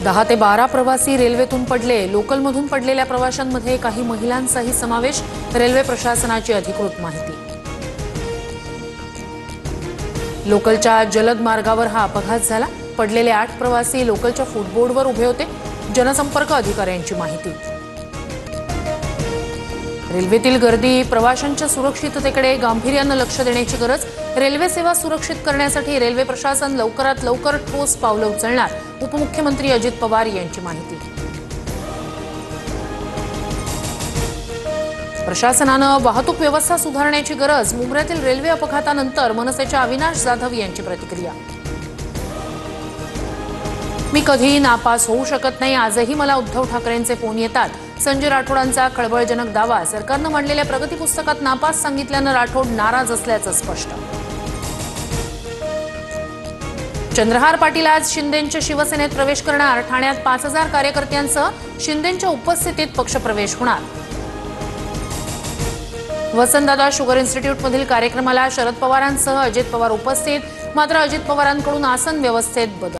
10 ते 12 प्रवासी रेल्वेतून पडले। लोकलमधून पडलेल्या प्रवाशांमध्ये काही महिलांचाही समावेश। रेल्वे प्रशासनाची अधिकृत माहिती। लोकलच्या जलद मार्गावर हा अपघात झाला। पडलेले 8 प्रवासी लोकलच्या फुटबोर्डवर उभे होते। जनसंपर्क अधिकाऱ्यांची माहिती। रेल्वेतील गर्दी, प्रवाशांच्या सुरक्षिततेकडे गांभीर्याने लक्ष देण्याची गरज। रेल्वे सेवा सुरक्षित करण्यासाठी रेल्वे प्रशासन लवकरात लवकर ठोस पावले उचलणार। उपमुख्यमंत्री अजित पवार यांची माहिती। प्रशासनाने वाहतूक व्यवस्था सुधारण्याची गरज। मुंब्र्यातील रेल्वे अपघातानंतर मनसेच्या अविनाश जाधव यांची प्रतिक्रिया। मी कधीही नापास होऊ शकत नाही। आजही मला उद्धव ठाकरेंचे फोन येतात। संजय राठोडांचा खळबळजनक दावा। सरकारने मांडलेल्या प्रगती पुस्तकात नापास सांगितल्याने राठोड नाराज असल्याचं स्पष्ट। चंद्रहार पाटील आज शिंदेंच्या शिवसेनेत प्रवेश करणार। ठाण्यात 5000 कार्यकर्त्यांसह शिंदेंच्या उपस्थितीत पक्षप्रवेश होणार। वसंतदादा शुगर इन्स्टिट्यूटमधील कार्यक्रमाला शरद पवारांसह अजित पवार उपस्थित। मात्र अजित पवारांकडून आसन व्यवस्थेत बदल।